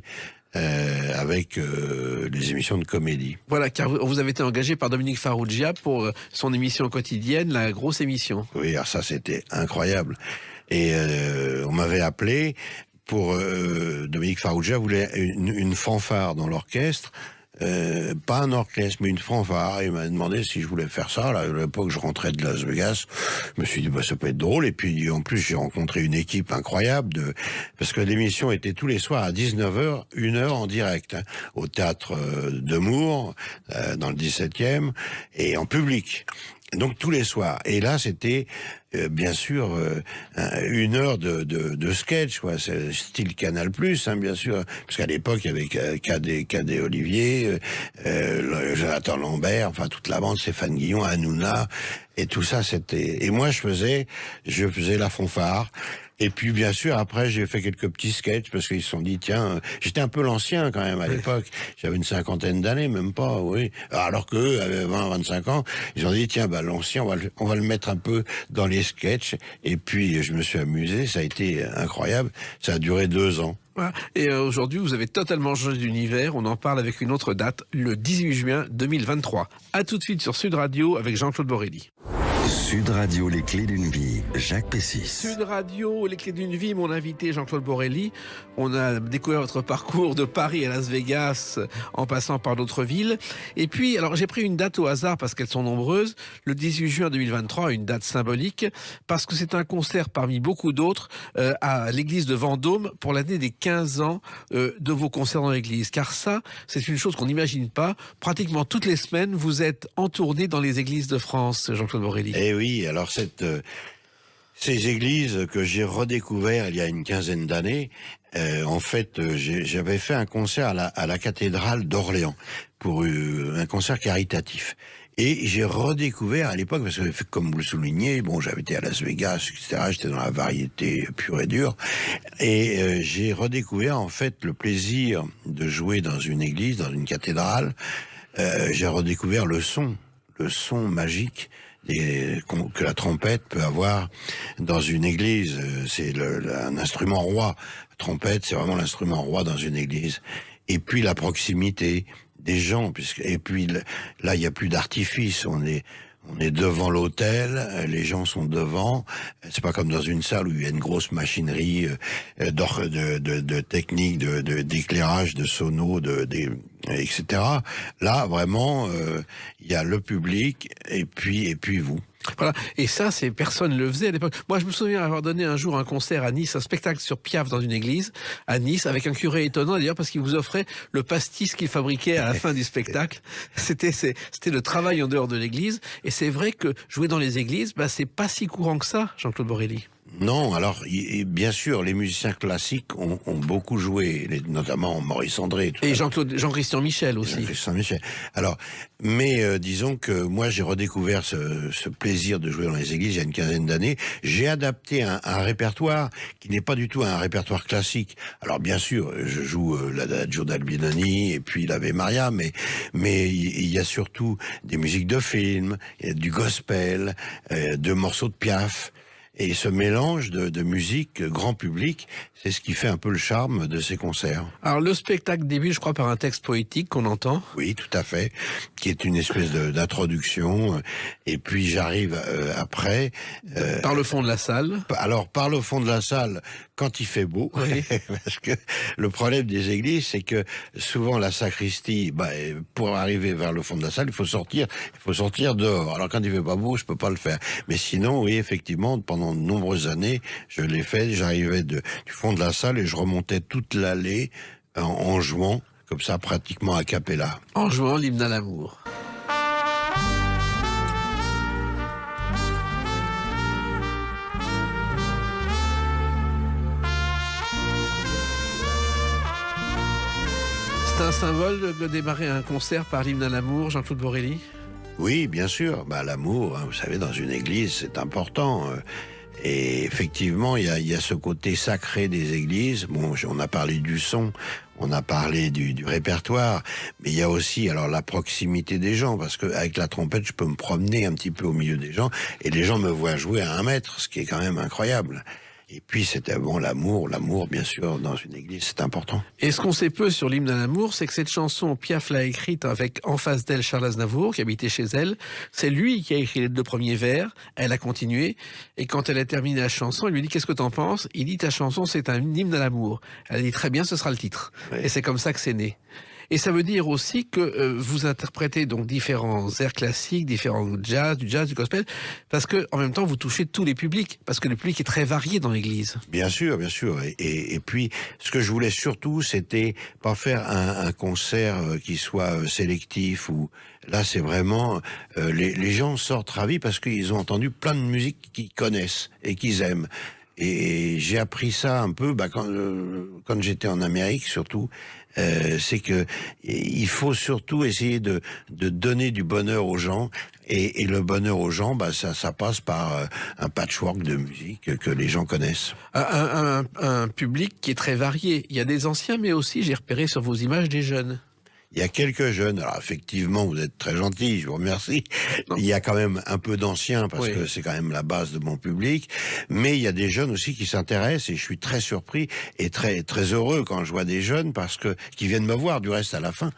avec les émissions de comédie. Voilà, car vous avez été engagé par Dominique Farrugia pour son émission quotidienne, la grosse émission. Oui, alors ça c'était incroyable. Et on m'avait appelé pour... Dominique Farrugia voulait une fanfare dans l'orchestre. Pas un orchestre, mais une fanfare. Il m'a demandé si je voulais faire ça. Là, à l'époque, je rentrais de Las Vegas. Je me suis dit, ça peut être drôle. Et puis, en plus, j'ai rencontré une équipe incroyable parce que l'émission était tous les soirs à 19h, 1h en direct, au théâtre de Mours, dans le 17e, et en public. Donc tous les soirs. Et là, c'était bien sûr 1 heure de sketch, quoi. C'est style Canal+, bien sûr, parce qu'à l'époque il y avait Cadet Olivier, Jonathan Lambert, enfin toute la bande, Stéphane Guillon, Hanouna, et tout ça c'était. Et moi je faisais la fanfare. Et puis, bien sûr, après, j'ai fait quelques petits sketchs parce qu'ils se sont dit, tiens, j'étais un peu l'ancien quand même à l'époque. J'avais une 50aine d'années, même pas, oui. Alors qu'eux avaient 20, 25 ans. Ils ont dit, tiens, l'ancien, on va le mettre un peu dans les sketchs. Et puis, je me suis amusé. Ça a été incroyable. Ça a duré 2 ans. Voilà. Et aujourd'hui, vous avez totalement changé d'univers. On en parle avec une autre date, le 18 juin 2023. À tout de suite sur Sud Radio avec Jean-Claude Borelli. Sud Radio, les clés d'une vie, Jacques Pessis. Sud Radio, les clés d'une vie, mon invité Jean-Claude Borelli. On a découvert votre parcours de Paris à Las Vegas en passant par d'autres villes. Et puis, alors j'ai pris une date au hasard parce qu'elles sont nombreuses. Le 18 juin 2023, une date symbolique, parce que c'est un concert parmi beaucoup d'autres à l'église de Vendôme pour l'année des 15 ans de vos concerts dans l'église. Car ça, c'est une chose qu'on n'imagine pas. Pratiquement toutes les semaines, vous êtes en tournée dans les églises de France, Jean-Claude Borelli. Eh oui, alors ces églises que j'ai redécouvert il y a une quinzaine d'années, en fait, j'avais fait un concert à la cathédrale d'Orléans pour un concert caritatif. Et j'ai redécouvert à l'époque, parce que comme vous le soulignez, bon, j'avais été à Las Vegas, etc., j'étais dans la variété pure et dure, et j'ai redécouvert en fait le plaisir de jouer dans une église, dans une cathédrale. J'ai redécouvert le son magique que la trompette peut avoir dans une église. C'est un instrument roi. La trompette, c'est vraiment l'instrument roi dans une église. Et puis la proximité des gens, et puis là, il n'y a plus d'artifice. On est devant l'autel, les gens sont devant. C'est pas comme dans une salle où il y a une grosse machinerie de technique, d'éclairage, de sono, etc. Là, vraiment, il y a le public et puis vous. Voilà. Et ça, personne ne le faisait à l'époque. Moi, je me souviens avoir donné un jour un concert à Nice, un spectacle sur Piaf dans une église, à Nice, avec un curé étonnant d'ailleurs, parce qu'il vous offrait le pastis qu'il fabriquait à la fin du spectacle. C'était le travail en dehors de l'église. Et c'est vrai que jouer dans les églises, c'est pas si courant que ça, Jean-Claude Borelli. Non, alors bien sûr, les musiciens classiques ont beaucoup joué, notamment Maurice André. Et Jean-Christian Michel aussi. Jean-Christian Michel. Alors, mais disons que moi j'ai redécouvert ce plaisir de jouer dans les églises il y a une quinzaine d'années. J'ai adapté un répertoire qui n'est pas du tout un répertoire classique. Alors bien sûr, je joue l'Adagio d'Albinoni et puis l'Ave Maria, mais il y a surtout des musiques de films, il y a du gospel, de morceaux de Piaf. Et ce mélange de musique grand public, c'est ce qui fait un peu le charme de ces concerts. Alors le spectacle débute, je crois, par un texte poétique qu'on entend. Oui, tout à fait, qui est une espèce d'introduction. Et puis j'arrive après... par le fond de la salle. Alors, par le fond de la salle, quand il fait beau, oui. Parce que le problème des églises, c'est que souvent la sacristie, pour arriver vers le fond de la salle, il faut sortir dehors. Alors quand il fait pas beau, je peux pas le faire. Mais sinon, oui, effectivement, pendant de nombreuses années, je l'ai fait. J'arrivais du fond de la salle et je remontais toute l'allée en jouant, comme ça, pratiquement a cappella. En jouant l'hymne à l'amour. C'est un symbole de démarrer un concert par l'hymne à l'amour, Jean-Claude Borelli? Oui, bien sûr. L'amour, vous savez, dans une église, c'est important. Et effectivement, il y a ce côté sacré des églises. Bon, on a parlé du son, on a parlé du répertoire, mais il y a aussi la proximité des gens, parce que avec la trompette, je peux me promener un petit peu au milieu des gens, et les gens me voient jouer à 1 mètre, ce qui est quand même incroyable. Et puis c'était bon, l'amour bien sûr dans une église, c'est important. Et ce qu'on sait peu sur l'hymne à l'amour, c'est que cette chanson, Piaf l'a écrite avec en face d'elle Charles Aznavour, qui habitait chez elle. C'est lui qui a écrit les 2 premiers vers, elle a continué, et quand elle a terminé la chanson, il lui dit « Qu'est-ce que t'en penses ?» Il dit « Ta chanson, c'est un hymne à l'amour. » Elle a dit « Très bien, ce sera le titre. Oui. Et c'est comme ça que c'est né. Et ça veut dire aussi que vous interprétez donc différents airs classiques, différents jazz, du gospel, parce que en même temps vous touchez tous les publics, parce que le public est très varié dans l'église. Bien sûr, bien sûr. Et puis, ce que je voulais surtout, c'était pas faire un concert qui soit sélectif ou là, c'est vraiment les gens sortent ravis parce qu'ils ont entendu plein de musique qu'ils connaissent et qu'ils aiment. Et j'ai appris ça un peu quand j'étais en Amérique, surtout. C'est que il faut surtout essayer de donner du bonheur aux gens et le bonheur aux gens, ça passe par un patchwork de musique que les gens connaissent. Un public qui est très varié. Il y a des anciens, mais aussi, j'ai repéré sur vos images, des jeunes. Il y a quelques jeunes, alors effectivement vous êtes très gentil, je vous remercie. Non. Il y a quand même un peu d'anciens parce que c'est quand même la base de mon public, mais il y a des jeunes aussi qui s'intéressent et je suis très surpris et très très heureux quand je vois des jeunes parce que qui viennent me voir du reste à la fin,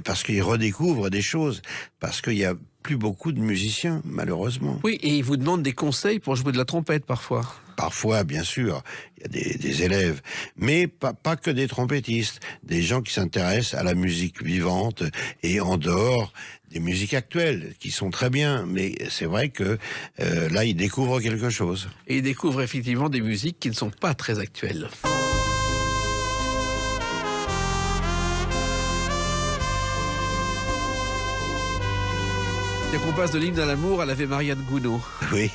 parce qu'ils redécouvrent des choses, parce qu'il y a plus beaucoup de musiciens malheureusement. Oui, et ils vous demandent des conseils pour jouer de la trompette parfois. Parfois, bien sûr, il y a des élèves, mais pas que des trompettistes, des gens qui s'intéressent à la musique vivante et en dehors des musiques actuelles, qui sont très bien, mais c'est vrai que là, ils découvrent quelque chose. Et ils découvrent effectivement des musiques qui ne sont pas très actuelles. Et qu'on passe de l'hymne à l'amour à l'Ave Maria de Gounod. Oui,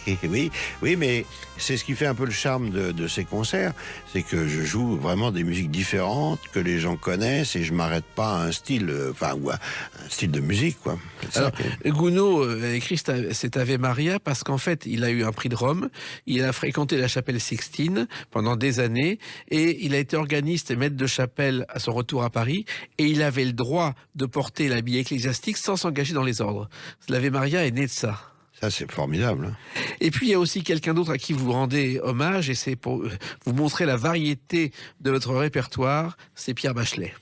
mais c'est ce qui fait un peu le charme de ces concerts, c'est que je joue vraiment des musiques différentes que les gens connaissent et je m'arrête pas à un style, ou à un style de musique, quoi. Alors, Gounod a écrit cet Ave Maria parce qu'en fait, il a eu un prix de Rome, il a fréquenté la chapelle Sixtine pendant des années et il a été organiste et maître de chapelle à son retour à Paris et il avait le droit de porter l'habit ecclésiastique sans s'engager dans les ordres. L'Ave Maria est né de ça. Ça, c'est formidable. Et puis, il y a aussi quelqu'un d'autre à qui vous rendez hommage, et c'est pour vous montrer la variété de votre répertoire, c'est Pierre Bachelet.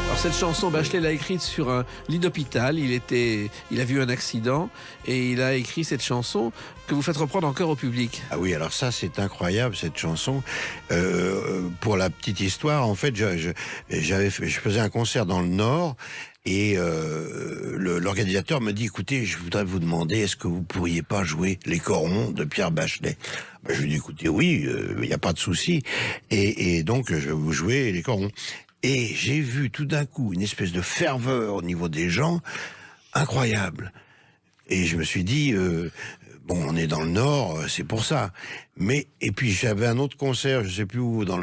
Alors cette chanson, Bachelet l'a écrite sur un lit d'hôpital. Il a vu un accident et il a écrit cette chanson que vous faites reprendre encore au public. Ah oui, alors ça c'est incroyable cette chanson. Pour la petite histoire, en fait, je faisais un concert dans le Nord. Et l'organisateur me dit, écoutez, je voudrais vous demander, est-ce que vous pourriez pas jouer Les Corons de Pierre Bachelet? Je lui dis, écoutez, oui, il n'y a pas de souci. Et donc, je vais vous jouer Les Corons. Et j'ai vu tout d'un coup une espèce de ferveur au niveau des gens, incroyable. Et je me suis dit, bon, on est dans le Nord, c'est pour ça. Mais et puis j'avais un autre concert, je sais plus où, dans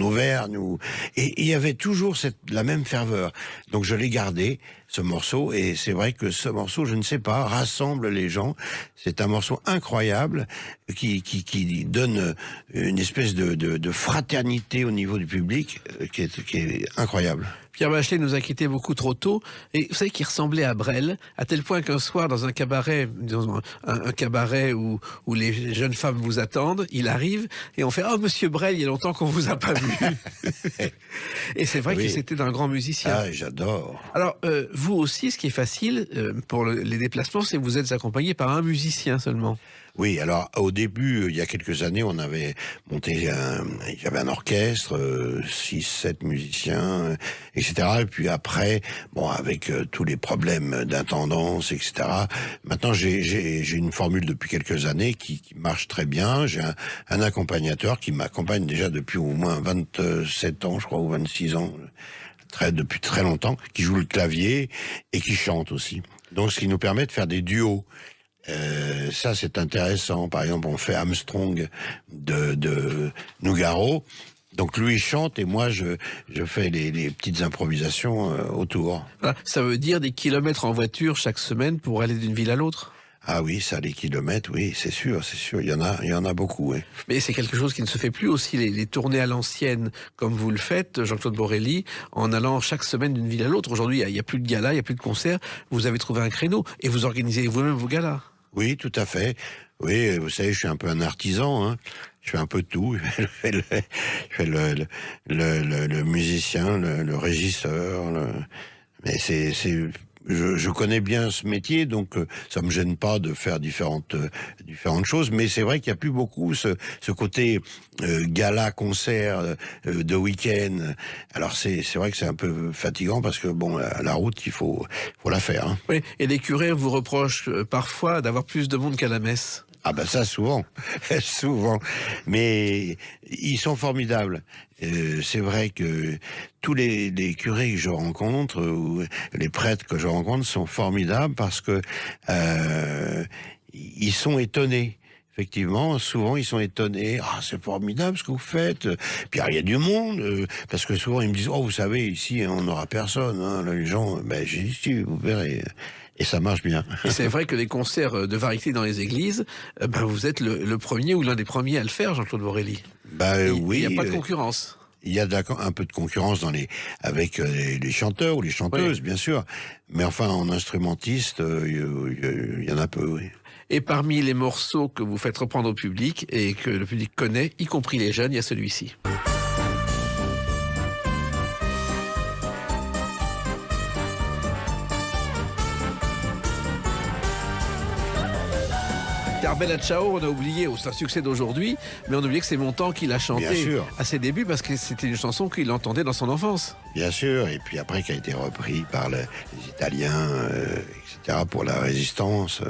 Auvergne, et il y avait toujours la même ferveur. Donc je l'ai gardé, ce morceau, et c'est vrai que ce morceau, je ne sais pas, rassemble les gens. C'est un morceau incroyable qui donne une espèce de fraternité au niveau du public qui est incroyable. Pierre Bachelet nous a quittés beaucoup trop tôt, et vous savez qu'il ressemblait à Brel, à tel point qu'un soir, dans un cabaret, un cabaret où les jeunes femmes vous attendent, il arrive, et on fait « Oh, monsieur Brel, il y a longtemps qu'on vous a pas vu !» Et c'est vrai que c'était un grand musicien. Ah, j'adore. Alors, vous aussi, ce qui est facile pour les déplacements, c'est que vous êtes accompagné par un musicien seulement. Oui, alors au début, il y a quelques années, on avait monté il y avait un orchestre, 6-7 musiciens, etc. Et puis après, bon, avec tous les problèmes d'intendance, etc. Maintenant, j'ai une formule depuis quelques années qui marche très bien. J'ai un accompagnateur qui m'accompagne déjà depuis au moins 27 ans, je crois, ou 26 ans. Depuis très longtemps, qui joue le clavier et qui chante aussi. Donc, ce qui nous permet de faire des duos. Ça, c'est intéressant. Par exemple, on fait Armstrong de Nougaro. Donc, lui chante et moi, je fais les petites improvisations autour. Voilà, ça veut dire des kilomètres en voiture chaque semaine pour aller d'une ville à l'autre. Ah oui, ça, les kilomètres, oui, c'est sûr. Il y en a beaucoup, oui. Mais c'est quelque chose qui ne se fait plus aussi, les tournées à l'ancienne, comme vous le faites, Jean-Claude Borelli, en allant chaque semaine d'une ville à l'autre. Aujourd'hui, il n'y a plus de galas, il n'y a plus de concerts. Vous avez trouvé un créneau et vous organisez vous-même vos galas. Oui, tout à fait. Oui, vous savez, je suis un peu un artisan, hein. Je fais un peu de tout. Je fais le musicien, le régisseur. Mais je connais bien ce métier, donc ça me gêne pas de faire différentes choses. Mais c'est vrai qu'il y a plus beaucoup ce côté gala, concert de week-end. Alors c'est vrai que c'est un peu fatigant parce que bon, la route, il faut la faire. Hein. Oui, et les curés vous reprochent parfois d'avoir plus de monde qu'à la messe. Ah ben ça, souvent. Souvent. Mais ils sont formidables. C'est vrai que tous les curés que je rencontre, ou les prêtres que je rencontre sont formidables parce que ils sont étonnés. Effectivement, souvent ils sont étonnés. Ah, c'est formidable ce que vous faites. Puis il y a du monde, parce que souvent ils me disent, oh, vous savez, ici on n'aura personne. Hein. Là, les gens, ben j'ai dit, si, vous verrez. Et ça marche bien. Et c'est vrai que les concerts de variété dans les églises, vous êtes le premier ou l'un des premiers à le faire, Jean-Claude Borelli. Oui. Il n'y a pas de concurrence. Il y a un peu de concurrence avec les chanteurs ou les chanteuses, oui. Bien sûr. Mais enfin, en instrumentiste, il y en a peu, oui. Et parmi les morceaux que vous faites reprendre au public et que le public connaît, y compris les jeunes, il y a celui-ci. Car Bella Ciao, on a oublié, c'est un succès d'aujourd'hui, mais on a oublié que c'est Montand qui l'a chanté à ses débuts parce que c'était une chanson qu'il entendait dans son enfance. Bien sûr, et puis après qui a été repris par les Italiens, etc. pour la résistance.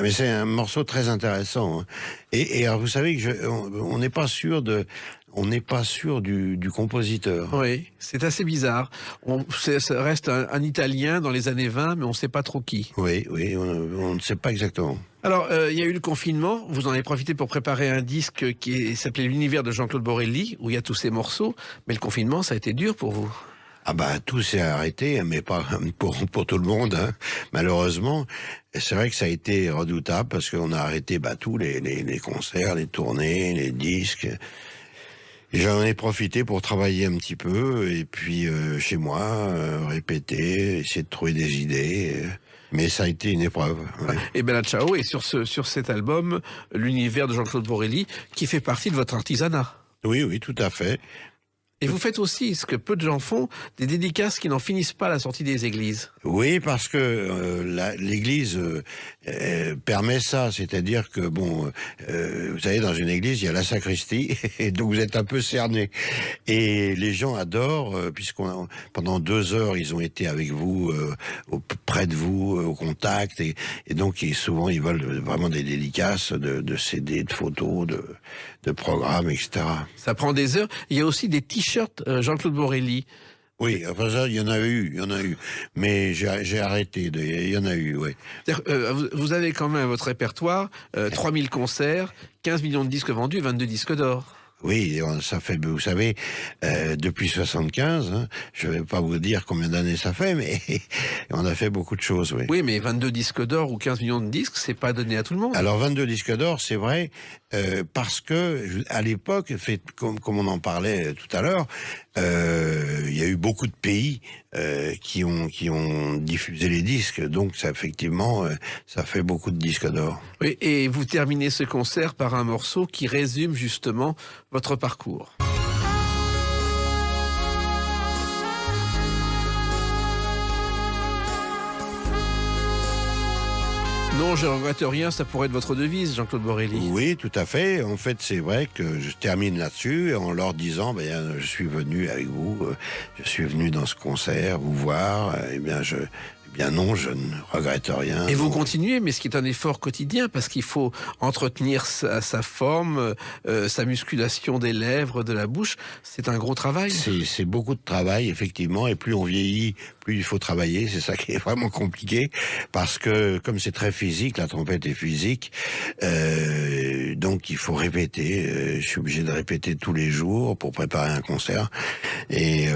Mais c'est un morceau très intéressant. Hein. Et alors vous savez que on n'est pas sûr du compositeur. Oui, c'est assez bizarre. Ça reste un Italien dans les années 20, mais on ne sait pas trop qui. Oui, on ne sait pas exactement. Alors, il y a eu le confinement, vous en avez profité pour préparer un disque qui s'appelait L'univers de Jean-Claude Borelli, où il y a tous ces morceaux, mais le confinement, ça a été dur pour vous. Ah bah tout s'est arrêté, mais pas pour tout le monde, hein. Malheureusement. C'est vrai que ça a été redoutable, parce qu'on a arrêté tous les concerts, les tournées, les disques. Et j'en ai profité pour travailler un petit peu, et puis chez moi, répéter, essayer de trouver des idées... Mais ça a été une épreuve. Ouais. Et Bella Ciao est sur cet album, l'univers de Jean-Claude Borelli, qui fait partie de votre artisanat. Oui, tout à fait. Et vous faites aussi, ce que peu de gens font, des dédicaces qui n'en finissent pas à la sortie des églises. Oui, parce que l'église permet ça, c'est-à-dire que, vous savez, dans une église, il y a la sacristie, et donc vous êtes un peu cerné. Et les gens adorent, pendant 2 heures, ils ont été avec vous, près de vous, au contact, et donc souvent, ils veulent vraiment des dédicaces de CD, de photos, de programmes, etc. Ça prend des heures. Il y a aussi des t-shirts Jean-Claude Borelli. Oui, après ça, il y en a eu. Mais j'ai arrêté, il y en a eu, oui. Vous avez quand même à votre répertoire 3000 concerts, 15 millions de disques vendus, 22 disques d'or. Oui, ça fait, vous savez, depuis 75, hein, je vais pas vous dire combien d'années ça fait, mais on a fait beaucoup de choses, oui. Oui, mais 22 disques d'or ou 15 millions de disques, c'est pas donné à tout le monde. Alors 22 disques d'or, c'est vrai, parce que à l'époque, comme on en parlait tout à l'heure, il y a eu beaucoup de pays qui ont diffusé les disques, donc ça effectivement, ça fait beaucoup de disques d'or. Oui, et vous terminez ce concert par un morceau qui résume justement votre parcours. Non, je ne regrette rien, ça pourrait être votre devise, Jean-Claude Borelli. Oui, tout à fait. En fait, c'est vrai que je termine là-dessus en leur disant, je suis venu avec vous, je suis venu dans ce concert, vous voir, non, je ne regrette rien. Et vous continuez, mais ce qui est un effort quotidien, parce qu'il faut entretenir sa forme, sa musculation des lèvres, de la bouche, c'est un gros travail. C'est beaucoup de travail, effectivement, et plus on vieillit, plus il faut travailler, c'est ça qui est vraiment compliqué, parce que comme c'est très physique, la trompette est physique, donc il faut répéter, je suis obligé de répéter tous les jours pour préparer un concert, et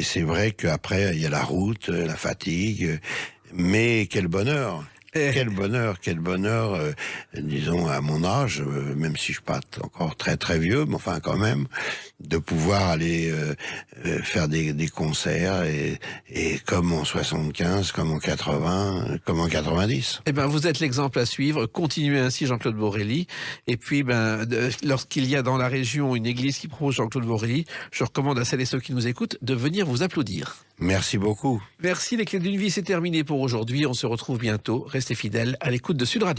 c'est vrai qu'après il y a la route, la fatigue, mais quel bonheur! Quel bonheur, disons à mon âge, même si je suis pas encore très très vieux, mais enfin quand même, de pouvoir aller faire des concerts et comme en 75, comme en 80, comme en 90. Eh ben, vous êtes l'exemple à suivre. Continuez ainsi, Jean-Claude Borelli. Et puis, lorsqu'il y a dans la région une église qui propose Jean-Claude Borelli, je recommande à celles et ceux qui nous écoutent de venir vous applaudir. Merci beaucoup. Merci, les clés d'une vie, c'est terminé pour aujourd'hui. On se retrouve bientôt. Restez fidèles à l'écoute de Sud Radio.